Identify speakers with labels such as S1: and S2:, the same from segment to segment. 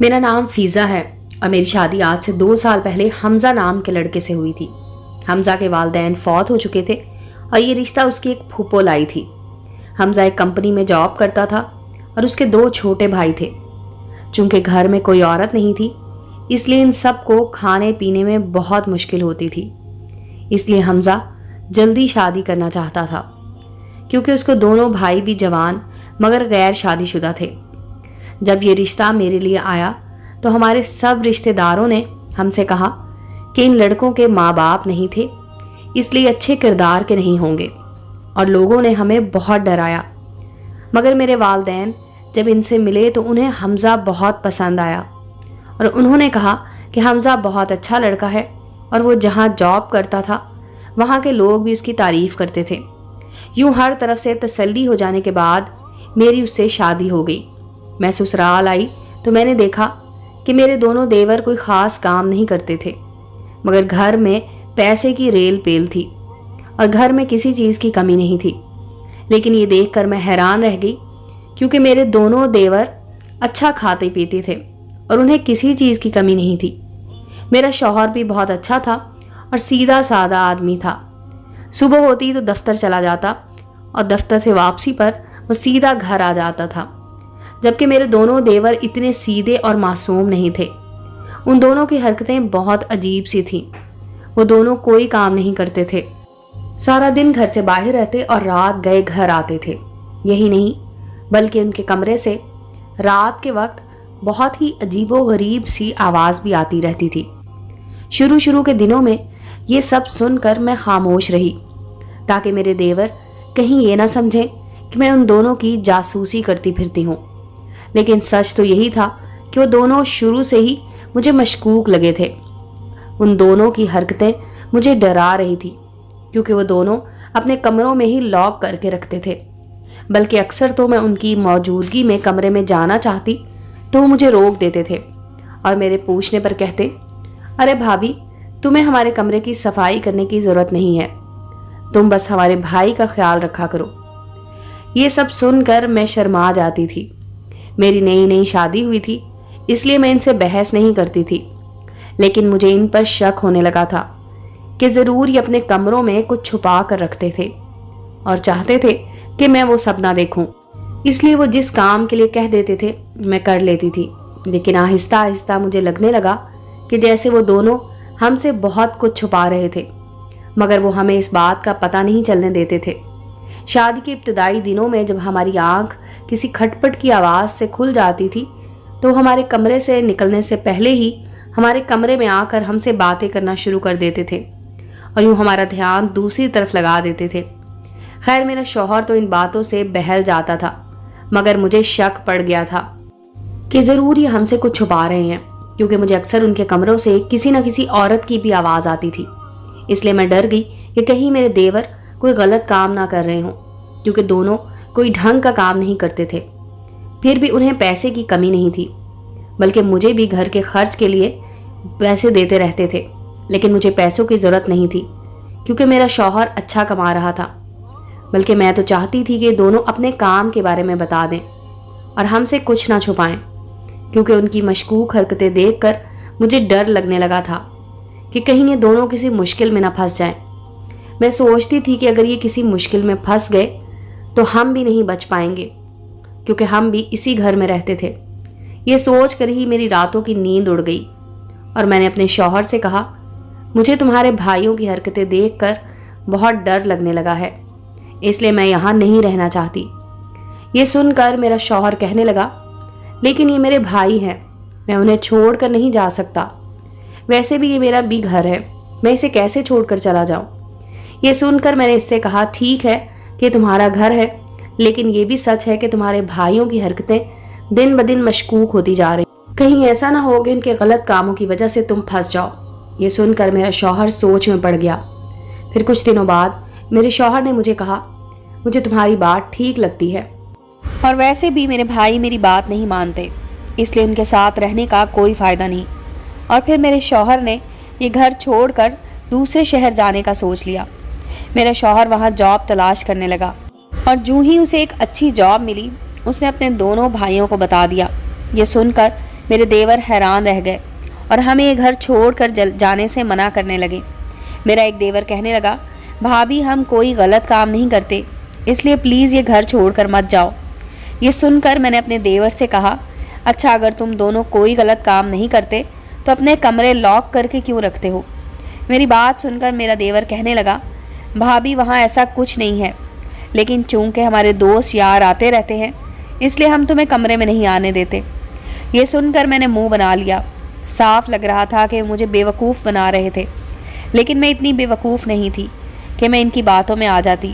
S1: میرا نام فیضا ہے اور میری شادی آج سے 2 سال پہلے حمزہ نام کے لڑکے سے ہوئی تھی۔ حمزہ کے والدین فوت ہو چکے تھے اور یہ رشتہ اس کی ایک پھوپھو لائی تھی۔ حمزہ ایک کمپنی میں جاب کرتا تھا اور اس کے 2 چھوٹے بھائی تھے۔ چونکہ گھر میں کوئی عورت نہیں تھی، اس لیے ان سب کو کھانے پینے میں بہت مشکل ہوتی تھی۔ اس لیے حمزہ جلدی شادی کرنا چاہتا تھا، کیونکہ اس کو دونوں بھائی بھی جوان مگر غیر شادی شدہ تھے۔ جب یہ رشتہ میرے لیے آیا تو ہمارے سب رشتہ داروں نے ہم سے کہا کہ ان لڑکوں کے ماں باپ نہیں تھے، اس لیے اچھے کردار کے نہیں ہوں گے، اور لوگوں نے ہمیں بہت ڈرایا۔ مگر میرے والدین جب ان سے ملے تو انہیں حمزہ بہت پسند آیا، اور انہوں نے کہا کہ حمزہ بہت اچھا لڑکا ہے، اور وہ جہاں جاب کرتا تھا وہاں کے لوگ بھی اس کی تعریف کرتے تھے۔ یوں ہر طرف سے تسلی ہو جانے کے بعد میری اس سے شادی ہو گئی۔ میں سسرال آئی تو میں نے دیکھا کہ میرے دونوں دیور کوئی خاص کام نہیں کرتے تھے، مگر گھر میں پیسے کی ریل پیل تھی اور گھر میں کسی چیز کی کمی نہیں تھی۔ لیکن یہ دیکھ کر میں حیران رہ گئی، کیونکہ میرے دونوں دیور اچھا کھاتے پیتے تھے اور انہیں کسی چیز کی کمی نہیں تھی۔ میرا شوہر بھی بہت اچھا تھا اور سیدھا سادہ آدمی تھا۔ صبح ہوتی تو دفتر چلا جاتا اور دفتر سے واپسی پر وہ سیدھا گھر آ جاتا تھا، جبکہ میرے دونوں دیور اتنے سیدھے اور معصوم نہیں تھے۔ ان دونوں کی حرکتیں بہت عجیب سی تھیں۔ وہ دونوں کوئی کام نہیں کرتے تھے، سارا دن گھر سے باہر رہتے اور رات گئے گھر آتے تھے۔ یہی نہیں بلکہ ان کے کمرے سے رات کے وقت بہت ہی عجیب و غریب سی آواز بھی آتی رہتی تھی۔ شروع کے دنوں میں یہ سب سن کر میں خاموش رہی، تاکہ میرے دیور کہیں یہ نہ سمجھیں کہ میں ان دونوں کی جاسوسی کرتی پھرتی ہوں۔ لیکن سچ تو یہی تھا کہ وہ دونوں شروع سے ہی مجھے مشکوک لگے تھے۔ ان دونوں کی حرکتیں مجھے ڈرا رہی تھی، کیونکہ وہ دونوں اپنے کمروں میں ہی لاک کر کے رکھتے تھے۔ بلکہ اکثر تو میں ان کی موجودگی میں کمرے میں جانا چاہتی تو وہ مجھے روک دیتے تھے اور میرے پوچھنے پر کہتے، ارے بھابھی، تمہیں ہمارے کمرے کی صفائی کرنے کی ضرورت نہیں ہے، تم بس ہمارے بھائی کا خیال رکھا کرو۔ یہ سب سن کر میں شرما جاتی تھی۔ میری نئی شادی ہوئی تھی، اس لیے میں ان سے بحث نہیں کرتی تھی، لیکن مجھے ان پر شک ہونے لگا تھا کہ ضرور یہ اپنے کمروں میں کچھ چھپا کر رکھتے تھے اور چاہتے تھے کہ میں وہ سب نہ دیکھوں۔ اس لیے وہ جس کام کے لیے کہہ دیتے تھے میں کر لیتی تھی۔ لیکن آہستہ آہستہ مجھے لگنے لگا کہ جیسے وہ دونوں ہم سے بہت کچھ چھپا رہے تھے، مگر وہ ہمیں اس بات کا پتہ نہیں چلنے دیتے تھے۔ شادی کے ابتدائی دنوں میں جب ہماری آنکھ کسی کھٹ پٹ کی آواز سے کھل جاتی تھی تو ہمارے کمرے سے نکلنے سے پہلے ہی ہمارے کمرے میں آ کر ہم سے باتیں کرنا شروع کر دیتے تھے اور یوں ہمارا دھیان دوسری طرف لگا دیتے تھے۔ خیر، میرا شوہر تو ان باتوں سے بہل جاتا تھا، مگر مجھے شک پڑ گیا تھا کہ ضرور یہ ہم سے کچھ چھپا رہے ہیں، کیونکہ مجھے اکثر ان کے کمروں سے کسی نہ کسی عورت کی بھی آواز آتی تھی۔ اس لیے میں ڈر گئی کہ کہیں میرے دیور کوئی غلط کام نہ کر رہے ہوں، کیونکہ دونوں کوئی ڈھنگ کا کام نہیں کرتے تھے۔ پھر بھی انہیں پیسے کی کمی نہیں تھی، بلکہ مجھے بھی گھر کے خرچ کے لیے پیسے دیتے رہتے تھے۔ لیکن مجھے پیسوں کی ضرورت نہیں تھی، کیونکہ میرا شوہر اچھا کما رہا تھا، بلکہ میں تو چاہتی تھی کہ دونوں اپنے کام کے بارے میں بتا دیں اور ہم سے کچھ نہ چھپائیں، کیونکہ ان کی مشکوک حرکتیں دیکھ کر مجھے ڈر لگنے لگا تھا کہ کہیں یہ دونوں کسی مشکل میں نہ پھنس جائیں۔ میں سوچتی تھی کہ اگر یہ کسی مشکل میں پھنس گئے تو ہم بھی نہیں بچ پائیں گے، کیونکہ ہم بھی اسی گھر میں رہتے تھے۔ یہ سوچ کر ہی میری راتوں کی نیند اڑ گئی اور میں نے اپنے شوہر سے کہا، مجھے تمہارے بھائیوں کی حرکتیں دیکھ کر بہت ڈر لگنے لگا ہے، اس لیے میں یہاں نہیں رہنا چاہتی۔ یہ سن کر میرا شوہر کہنے لگا، لیکن یہ میرے بھائی ہیں، میں انہیں چھوڑ کر نہیں جا سکتا، ویسے بھی یہ میرا بھی گھر ہے، میں اسے کیسے چھوڑ کر چلا جاؤں۔ یہ سن کر میں نے اس سے کہا، ٹھیک ہے کہ تمہارا گھر ہے، لیکن یہ بھی سچ ہے کہ تمہارے بھائیوں کی حرکتیں دن بدن مشکوک ہوتی جا رہی، کہیں ایسا نہ ہو کہ ان کے غلط کاموں کی وجہ سے تم پھنس جاؤ۔ یہ سن کر میرا شوہر سوچ میں پڑ گیا۔ پھر کچھ دنوں بعد میرے شوہر نے مجھے کہا، مجھے تمہاری بات ٹھیک لگتی ہے، اور ویسے بھی میرے بھائی میری بات نہیں مانتے، اس لیے ان کے ساتھ رہنے کا کوئی فائدہ نہیں۔ اور پھر میرے شوہر نے یہ گھر چھوڑ کر دوسرے شہر جانے کا سوچ لیا۔ میرا شوہر وہاں جاب تلاش کرنے لگا، اور جو ہی اسے ایک اچھی جاب ملی اس نے اپنے دونوں بھائیوں کو بتا دیا۔ یہ سن کر میرے دیور حیران رہ گئے اور ہمیں یہ گھر چھوڑ کر جانے سے منع کرنے لگے۔ میرا ایک دیور کہنے لگا، بھابھی ہم کوئی غلط کام نہیں کرتے، اس لیے پلیز یہ گھر چھوڑ کر مت جاؤ۔ یہ سن کر میں نے اپنے دیور سے کہا، اچھا اگر تم دونوں کوئی غلط کام نہیں کرتے تو اپنے کمرے لاک کر کے کیوں رکھتے ہو؟ میری بات سن کر میرا دیور کہنے لگا، بھابھی وہاں ایسا کچھ نہیں ہے، لیکن چونکہ ہمارے دوست یار آتے رہتے ہیں اس لیے ہم تمہیں کمرے میں نہیں آنے دیتے۔ یہ سن کر میں نے منہ بنا لیا۔ صاف لگ رہا تھا کہ مجھے بیوقوف بنا رہے تھے، لیکن میں اتنی بیوقوف نہیں تھی کہ میں ان کی باتوں میں آ جاتی۔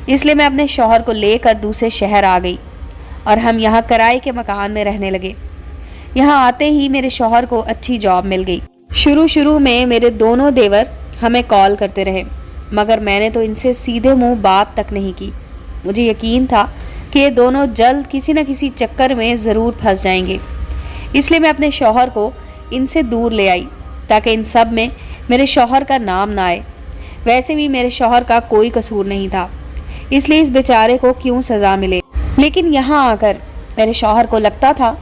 S1: اس لیے میں اپنے شوہر کو لے کر دوسرے شہر آ گئی اور ہم یہاں کرائے کے مکان میں رہنے لگے۔ یہاں آتے ہی میرے شوہر کو اچھی جاب مل گئی۔ شروع میں میرے دونوں دیور ہمیں کال کرتے رہے، مگر میں نے تو ان سے سیدھے منہ بات تک نہیں کی۔ مجھے یقین تھا کہ یہ دونوں جلد کسی نہ کسی چکر میں ضرور پھنس جائیں گے، اس لیے میں اپنے شوہر کو ان سے دور لے آئی تاکہ ان سب میں میرے شوہر کا نام نہ آئے۔ ویسے بھی میرے شوہر کا کوئی قصور نہیں تھا، اس لیے اس بیچارے کو کیوں سزا ملے۔ لیکن یہاں آ کر میرے شوہر کو لگتا تھا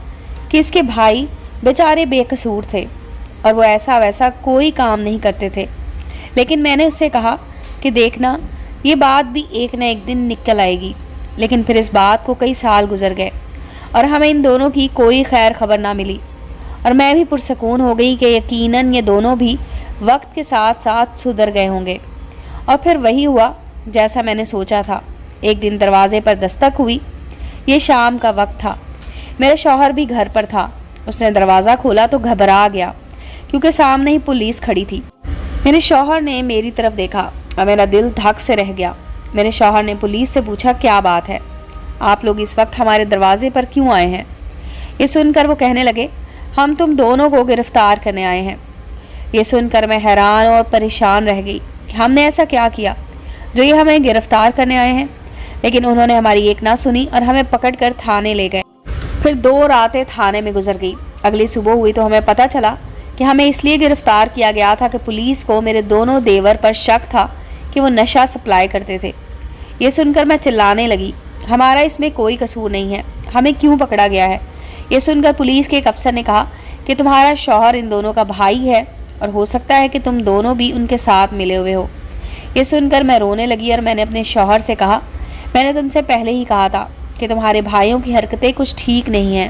S1: کہ اس کے بھائی بیچارے بے قصور تھے اور وہ ایسا ویسا کوئی کام نہیں کرتے تھے۔ لیکن میں نے اس سے کہا کہ دیکھنا، یہ بات بھی ایک نہ ایک دن نکل آئے گی۔ لیکن پھر اس بات کو کئی سال گزر گئے اور ہمیں ان دونوں کی کوئی خیر خبر نہ ملی، اور میں بھی پرسکون ہو گئی کہ یقیناً یہ دونوں بھی وقت کے ساتھ ساتھ سدھر گئے ہوں گے۔ اور پھر وہی ہوا جیسا میں نے سوچا تھا۔ ایک دن دروازے پر دستک ہوئی۔ یہ شام کا وقت تھا۔ میرا شوہر بھی گھر پر تھا۔ اس نے دروازہ کھولا تو گھبرا گیا کیونکہ سامنے ہی پولیس کھڑی تھی۔ میرے شوہر نے میری طرف دیکھا اور میرا دل دھک سے رہ گیا۔ میرے شوہر نے پولیس سے پوچھا، کیا بات ہے؟ آپ لوگ اس وقت ہمارے دروازے پر کیوں آئے ہیں؟ یہ سن کر وہ کہنے لگے، ہم تم دونوں کو گرفتار کرنے آئے ہیں۔ یہ سن کر میں حیران اور پریشان رہ گئی کہ ہم نے ایسا کیا کیا جو یہ ہمیں گرفتار کرنے آئے ہیں؟ لیکن انہوں نے ہماری ایک نہ سنی اور ہمیں پکڑ کر تھانے لے گئے۔ پھر 2 راتیں تھانے میں گزر گئی۔ اگلی صبح ہوئی تو ہمیں پتہ چلا کہ ہمیں اس لیے گرفتار کیا گیا تھا کہ پولیس کو میرے دونوں دیور پر شک تھا کہ وہ نشہ سپلائی کرتے تھے۔ یہ سن کر میں چلانے لگی، ہمارا اس میں کوئی قصور نہیں ہے، ہمیں کیوں پکڑا گیا ہے؟ یہ سن کر پولیس کے ایک افسر نے کہا کہ تمہارا شوہر ان دونوں کا بھائی ہے اور ہو سکتا ہے کہ تم دونوں بھی ان کے ساتھ ملے ہوئے ہو۔ یہ سن کر میں رونے لگی اور میں نے اپنے شوہر سے کہا، میں نے تم سے پہلے ہی کہا تھا کہ تمہارے بھائیوں کی حرکتیں کچھ ٹھیک نہیں ہیں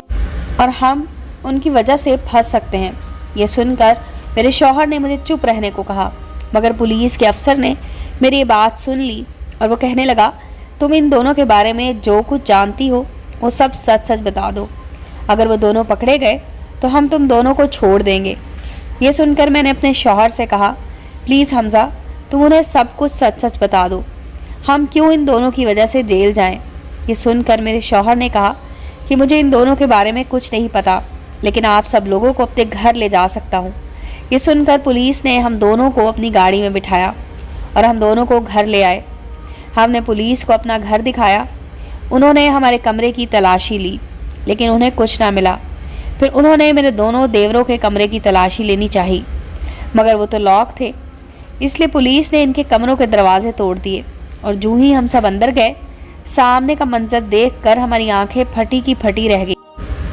S1: اور ہم ان کی وجہ سے پھنس سکتے ہیں۔ یہ سن کر میرے شوہر نے مجھے چپ رہنے کو کہا، مگر پولیس کے افسر نے میری یہ بات سن لی اور وہ کہنے لگا، تم ان دونوں کے بارے میں جو کچھ جانتی ہو وہ سب سچ سچ بتا دو۔ اگر وہ دونوں پکڑے گئے تو ہم تم دونوں کو چھوڑ دیں گے۔ یہ سن کر میں نے اپنے شوہر سے کہا، پلیز حمزہ، تم انہیں سب کچھ سچ سچ بتا دو، ہم کیوں ان دونوں کی وجہ سے جیل جائیں۔ یہ سن کر میرے شوہر نے کہا کہ مجھے ان دونوں کے بارے میں کچھ نہیں پتا، لیکن آپ سب لوگوں کو اپنے گھر لے جا سکتا ہوں۔ یہ سن کر پولیس نے ہم دونوں کو اپنی گاڑی میں بٹھایا اور ہم دونوں کو گھر لے آئے۔ ہم نے پولیس کو اپنا گھر دکھایا۔ انہوں نے ہمارے کمرے کی تلاشی لی، لیکن انہیں کچھ نہ ملا۔ پھر انہوں نے میرے دونوں دیوروں کے کمرے کی تلاشی لینی چاہی، مگر وہ تو لاک تھے، اس لیے پولیس نے ان کے کمروں کے دروازے توڑ دیے، اور جو ہی ہم سب اندر گئے، سامنے کا منظر دیکھ کر ہماری آنکھیں پھٹی کی پھٹی رہ گئی،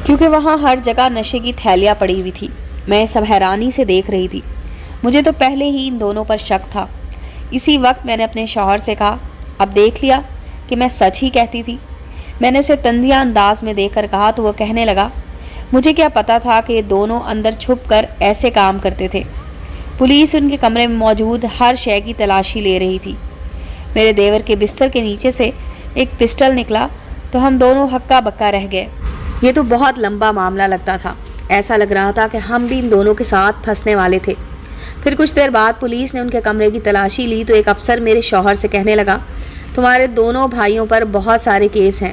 S1: کیونکہ وہاں ہر جگہ نشے کی تھیلیاں پڑی ہوئی تھی۔ میں سب حیرانی سے دیکھ رہی تھی۔ مجھے تو پہلے ہی ان دونوں پر شک تھا۔ اسی وقت میں نے اپنے شوہر سے کہا، اب دیکھ لیا کہ میں سچ ہی کہتی تھی۔ میں نے اسے طنزیہ انداز میں دیکھ کر کہا تو وہ کہنے لگا، مجھے کیا پتا تھا کہ یہ دونوں اندر چھپ کر ایسے کام کرتے تھے۔ پولیس ان کے کمرے میں موجود ہر شے کی تلاشی لے رہی تھی۔ میرے دیور کے بستر کے نیچے سے ایک پسٹل نکلا تو ہم دونوں ہکا بکا رہ گئے۔ یہ تو بہت لمبا معاملہ لگتا تھا، ایسا لگ رہا تھا کہ ہم بھی ان دونوں کے ساتھ پھنسنے والے تھے۔ پھر کچھ دیر بعد پولیس نے ان کے کمرے کی تلاشی لی تو ایک افسر میرے شوہر سے کہنے لگا، تمہارے دونوں بھائیوں پر بہت سارے کیس ہیں۔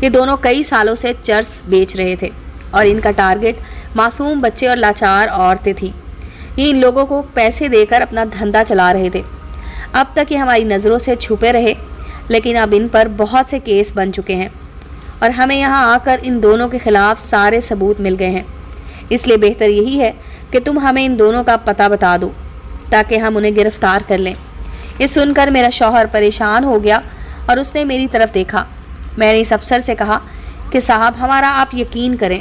S1: یہ دونوں کئی سالوں سے چرس بیچ رہے تھے اور ان کا ٹارگٹ معصوم بچے اور لاچار عورتیں تھیں۔ یہ ان لوگوں کو پیسے دے کر اپنا دھندا چلا رہے تھے۔ اب تک یہ ہماری نظروں سے چھپے رہے، لیکن اب ان پر بہت سے کیس بن چکے ہیں اور ہمیں یہاں آ کر ان دونوں کے خلاف سارے ثبوت مل گئے ہیں۔ اس لیے بہتر یہی ہے کہ تم ہمیں ان دونوں کا پتہ بتا دو تاکہ ہم انہیں گرفتار کر لیں۔ یہ سن کر میرا شوہر پریشان ہو گیا اور اس نے میری طرف دیکھا۔ میں نے اس افسر سے کہا کہ صاحب، ہمارا آپ یقین کریں،